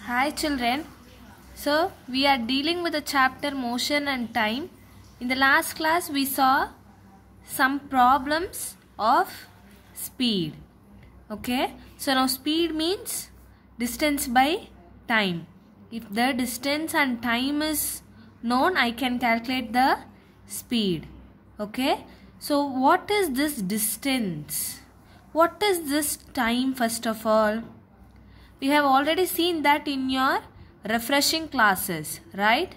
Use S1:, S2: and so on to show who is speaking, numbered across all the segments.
S1: Hi children. So we are dealing with the chapter motion and time. In the last class we saw some problems of speed. Okay. So now speed means distance by time. If the distance and time is known, I can calculate the speed. Okay. So what is this distance? What is this time first of all? We have already seen that in your refreshing classes, right?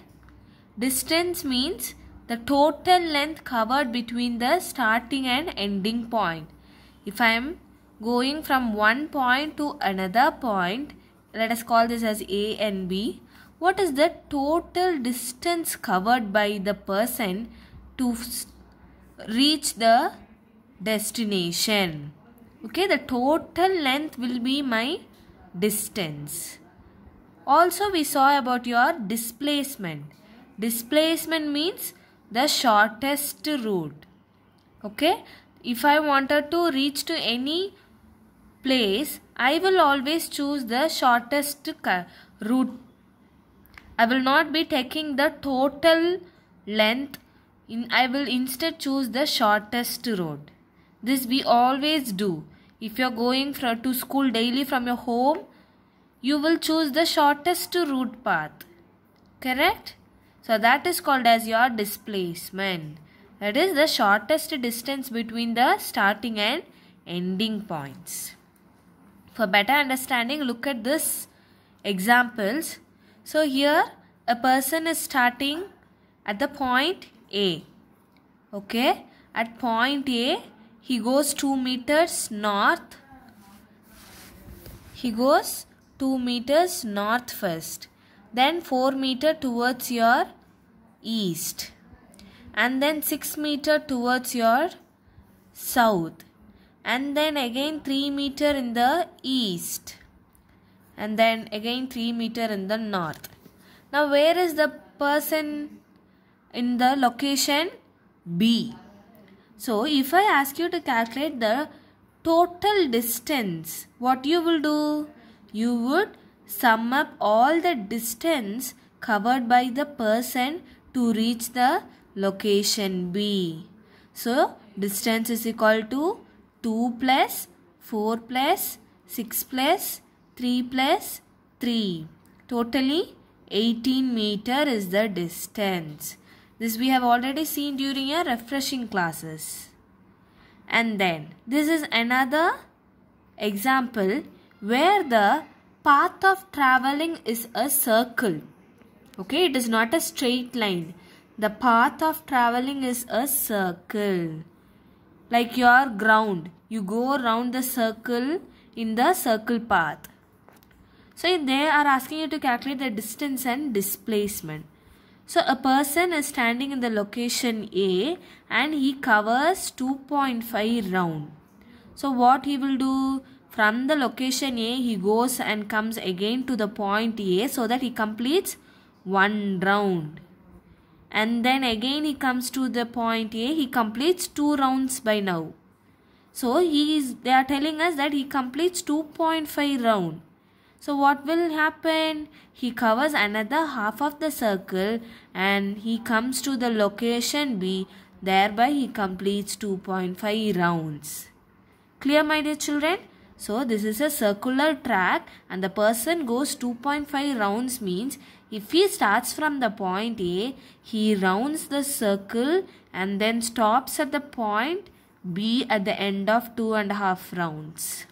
S1: Distance means the total length covered between the starting and ending point. If I am going from one point to another point, let us call this as A and B. What is the total distance covered by the person to reach the destination? Okay, the total length will be my distance. Also we saw about your displacement. Displacement means the shortest route. Okay, if I wanted to reach to any place, I will always choose the shortest route. I will not be taking the total length. I will instead choose the shortest route. This we always do. If you are going to school daily from your home, you will choose the shortest route path. Correct? So that is called as your displacement. That is the shortest distance between the starting and ending points. For better understanding, look at this examples. So here a person is starting at the point A. Okay? At point A, he goes 2 meters north. He goes 2 meters north first. Then 4 meters towards your east. And then 6 meters towards your south. And then again 3 meters in the east. And then again 3 meters in the north. Now where is the person in the location B? So if I ask you to calculate the total distance, what you will do? You would sum up all the distance covered by the person to reach the location B. So distance is equal to 2 plus 4 plus 6 plus 3 plus 3. Totally 18 meter is the distance. This we have already seen during your refreshing classes. And then this is another example where the path of traveling is a circle. Okay, it is not a straight line. The path of traveling is a circle. Like your ground, you go around the circle in the circle path. So they are asking you to calculate the distance and displacement. So a person is standing in the location A and he covers 2.5 round. So what he will do? From the location A, he goes and comes again to the point A so that he completes 1 round. And then again he comes to the point A, he completes 2 rounds by now. So they are telling us that he completes 2.5 round. So what will happen? He covers another half of the circle and he comes to the location B. Thereby he completes 2.5 rounds. Clear, my dear children? So this is a circular track and the person goes 2.5 rounds means if he starts from the point A, he rounds the circle and then stops at the point B at the end of 2.5 rounds.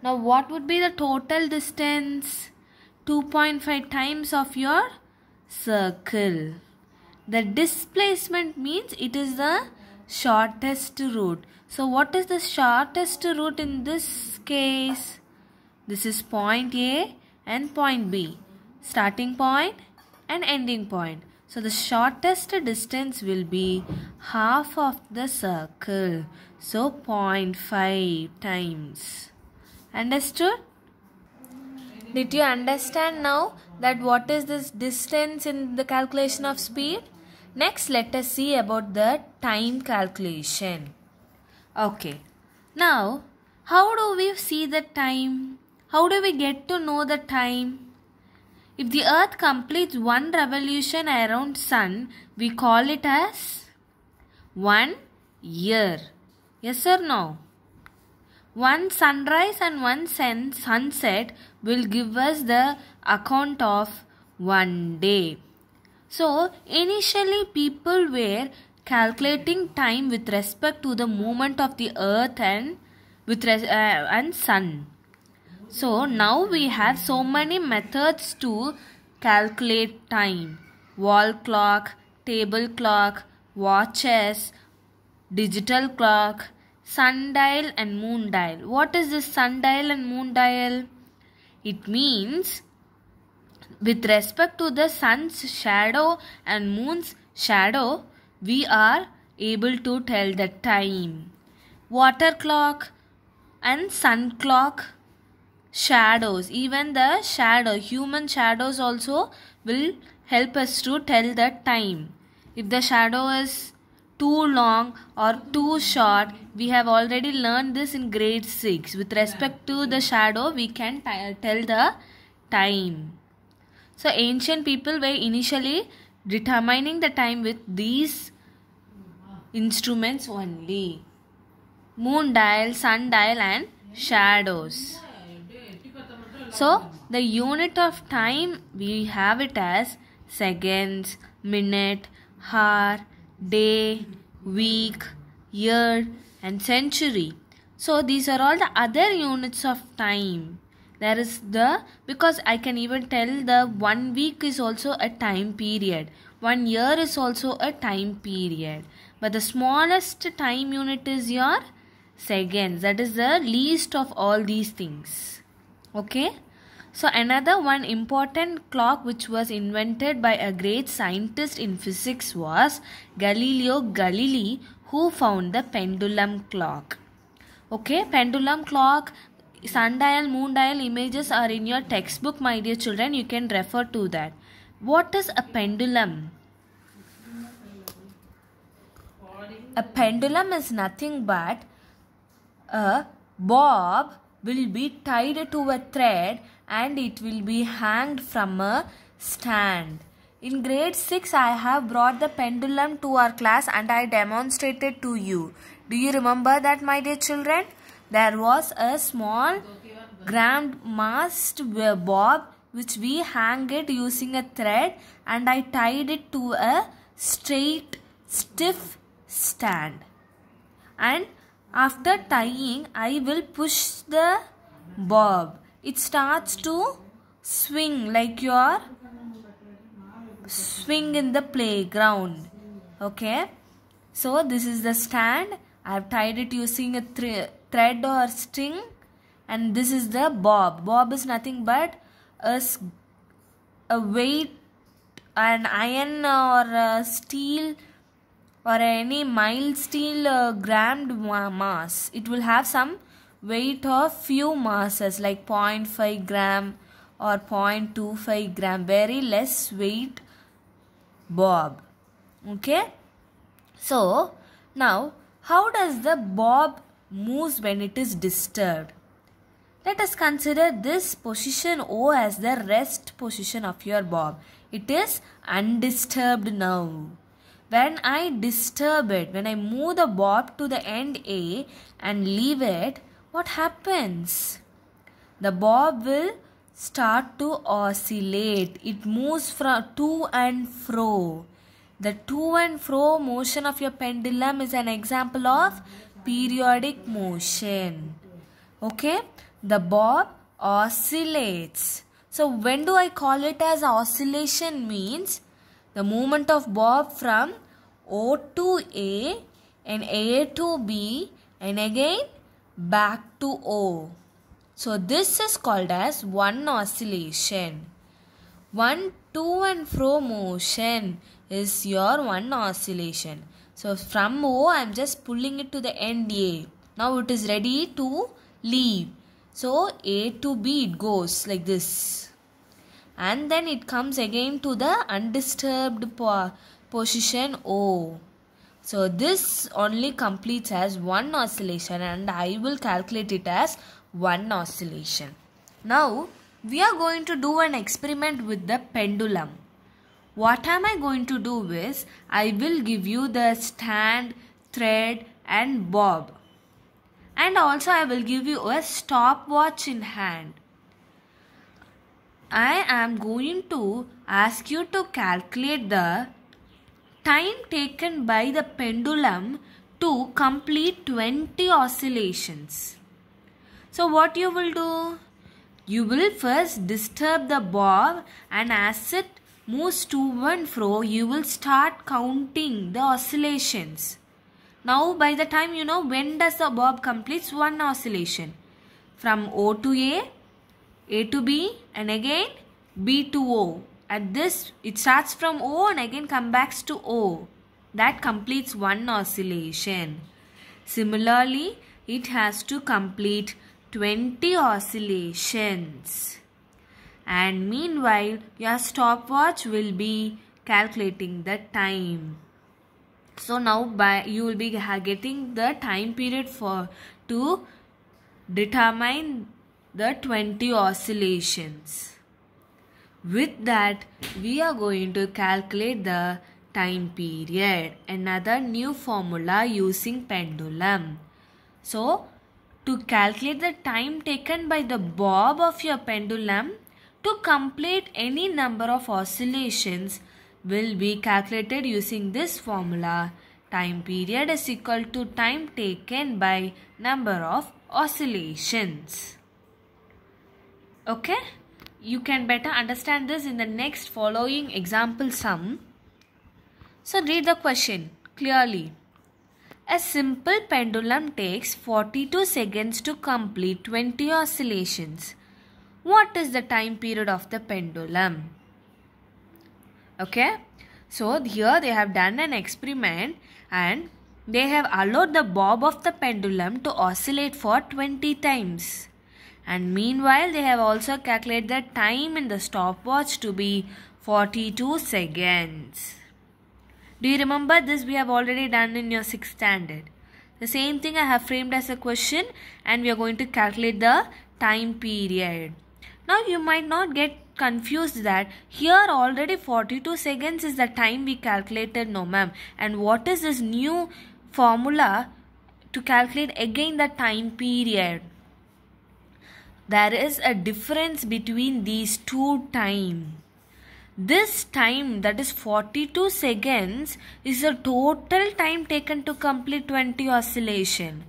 S1: Now what would be the total distance? 2.5 times of your circle. The displacement means it is the shortest route. So what is the shortest route in this case? This is point A and point B. Starting point and ending point. So the shortest distance will be half of the circle. So 0.5 times. Understood? Did you understand now that what is this distance in the calculation of speed? Next, let us see about the time calculation. Okay. Now, how do we see the time? How do we get to know the time? If the earth completes one revolution around sun, we call it as 1 year. Yes or no? One sunrise and one sunset will give us the account of 1 day. So, initially people were calculating time with respect to the movement of the earth and sun. So now we have so many methods to calculate time. Wall clock, table clock, watches, digital clock, sundial and moon dial. What is this sundial and moon dial? It means with respect to the sun's shadow and moon's shadow, we are able to tell the time. Water clock and sun clock, shadows, even the human shadows also will help us to tell the time. If the shadow is too long or too short, we have already learned this in grade 6. With respect to the shadow, we can tell the time. So ancient people were initially determining the time with these instruments only. Moon dial, sun dial and shadows. So the unit of time, we have it as seconds, minute, hour, day, week, year and century. So these are all the other units of time. There is because I can even tell the 1 week is also a time period. 1 year is also a time period. But the smallest time unit is your seconds. That is the least of all these things. Okay. So another one important clock which was invented by a great scientist in physics was Galileo Galilei, who found the pendulum clock. Okay. Pendulum clock, sundial, moon dial images are in your textbook, my dear children. You can refer to that. What is a pendulum? A pendulum is nothing but a bob will be tied to a thread and it will be hanged from a stand. In grade 6, I have brought the pendulum to our class and I demonstrated to you. Do you remember that, my dear children? There was a small grand mast bob which we hang it using a thread and I tied it to a straight, stiff stand. And after tying, I will push the bob. It starts to swing like your swing in the playground. Okay. So this is the stand. I have tied it using a thread or string. And this is the bob. Bob is nothing but a weight, an iron or a steel or any mild steel grammed mass. It will have some weight of few masses like 0.5 gram or 0.25 gram. Very less weight bob. Okay. So now how does the bob moves when it is disturbed? Let us consider this position O as the rest position of your bob. It is undisturbed now. When I disturb it, when I move the bob to the end A and leave it, what happens? The bob will start to oscillate. It moves from to and fro. The to and fro motion of your pendulum is an example of periodic motion. Okay? The bob oscillates. So when do I call it as oscillation? Means the movement of bob from O to A and A to B and again back to O. So this is called as one oscillation. One to and fro motion is your one oscillation. So from O I am just pulling it to the end A. Now it is ready to leave. So A to B it goes like this. And then it comes again to the undisturbed position O. So this only completes as one oscillation and I will calculate it as one oscillation. Now we are going to do an experiment with the pendulum. What am I going to do is, I will give you the stand, thread and bob. And also I will give you a stopwatch in hand. I am going to ask you to calculate the time taken by the pendulum to complete 20 oscillations. So what you will do? You will first disturb the bob, and as it moves to and fro, you will start counting the oscillations. Now by the time you know when does the bob completes one oscillation. From O to A to B and again B to O. At this it starts from O and again comes back to O. That completes one oscillation. Similarly, it has to complete 20 oscillations. And meanwhile, your stopwatch will be calculating the time. So now you will be getting the time period to determine the 20 oscillations. With that, we are going to calculate the time period. Another new formula using pendulum. So, to calculate the time taken by the bob of your pendulum to complete any number of oscillations will be calculated using this formula. Time period is equal to time taken by number of oscillations. Okay? You can better understand this in the next following example sum. So read the question clearly. A simple pendulum takes 42 seconds to complete 20 oscillations. What is the time period of the pendulum? Okay, so here they have done an experiment and they have allowed the bob of the pendulum to oscillate for 20 times. And meanwhile, they have also calculated the time in the stopwatch to be 42 seconds. Do you remember this? We have already done in your 6th standard. The same thing I have framed as a question, and we are going to calculate the time period. Now you might not get confused that here already 42 seconds is the time we calculated, no ma'am. And what is this new formula to calculate again the time period? There is a difference between these two times. This time, that is 42 seconds, is the total time taken to complete 20 oscillation.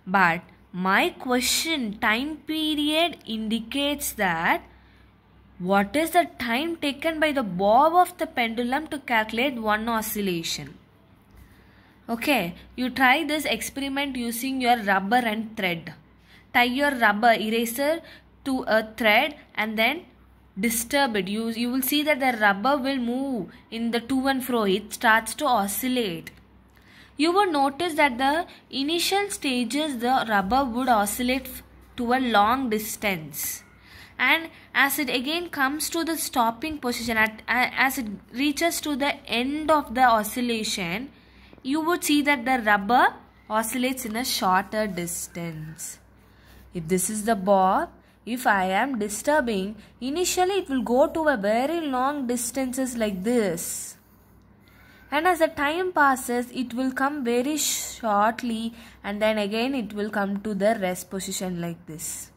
S1: But my question time period indicates that what is the time taken by the bob of the pendulum to calculate one oscillation. Okay, you try this experiment using your rubber and thread. Tie your rubber eraser to a thread and then disturb it. You will see that the rubber will move in the to and fro. It starts to oscillate. You will notice that the initial stages the rubber would oscillate to a long distance. And as it again comes to the stopping position, as it reaches to the end of the oscillation, you would see that the rubber oscillates in a shorter distance. If this is the bob, if I am disturbing, initially it will go to a very long distances like this. And as the time passes, it will come very shortly and then again it will come to the rest position like this.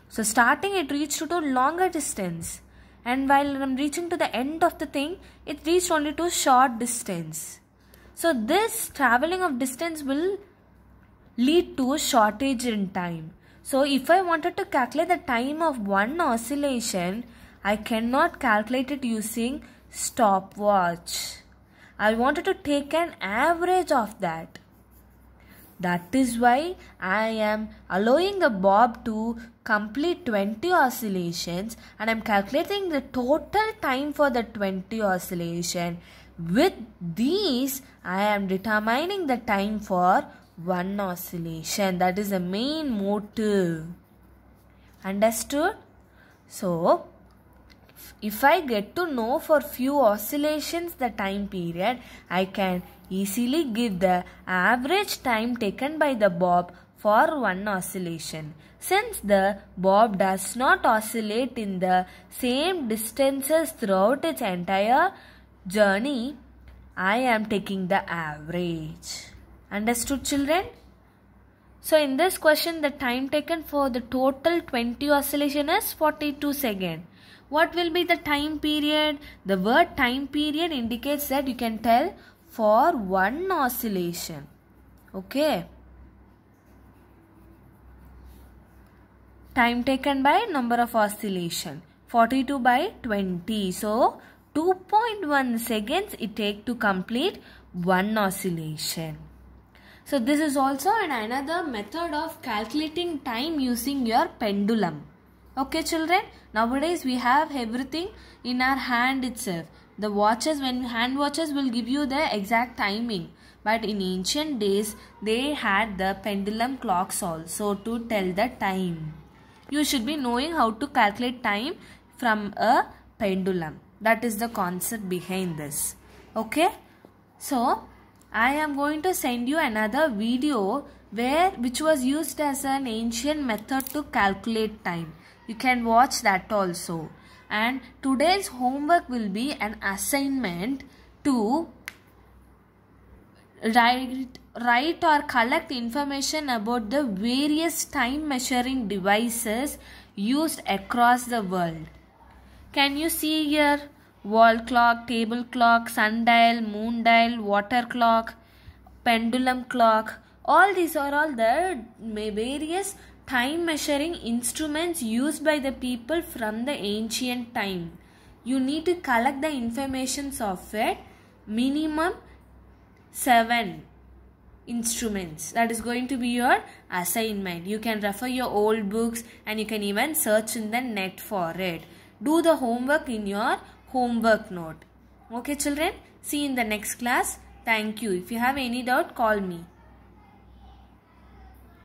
S1: So starting it reached to a longer distance, and while I am reaching to the end of the thing, it reached only to short distance. So this traveling of distance will lead to a shortage in time. So if I wanted to calculate the time of one oscillation, I cannot calculate it using stopwatch. I wanted to take an average of that. That is why I am allowing the bob to complete 20 oscillations and I am calculating the total time for the 20 oscillation. With these, I am determining the time for one oscillation. That is the main motive. Understood? So, if I get to know for few oscillations the time period, I can easily give the average time taken by the bob for one oscillation. Since the bob does not oscillate in the same distances throughout its entire journey, I am taking the average. Understood, children? So in this question, the time taken for the total 20 oscillation is 42 seconds. What will be the time period? The word time period indicates that you can tell for one oscillation. Okay. Time taken by number of oscillation. 42 by 20. So 2.1 seconds it takes to complete one oscillation. So this is also another method of calculating time using your pendulum. Okay, children, nowadays we have everything in our hand itself. The watches, when hand watches will give you the exact timing. But in ancient days, they had the pendulum clocks also to tell the time. You should be knowing how to calculate time from a pendulum. That is the concept behind this. Okay. So, I am going to send you another video which was used as an ancient method to calculate time. You can watch that also. And today's homework will be an assignment to write or collect information about the various time measuring devices used across the world. Can you see here? Wall clock, table clock, sundial, moon dial, water clock, pendulum clock. All these are all the various time measuring instruments used by the people from the ancient time. You need to collect the information of it. Minimum 7 instruments. That is going to be your assignment. You can refer your old books and you can even search in the net for it. Do the homework in your homework note. Okay, children? See you in the next class. Thank you. If you have any doubt, call me.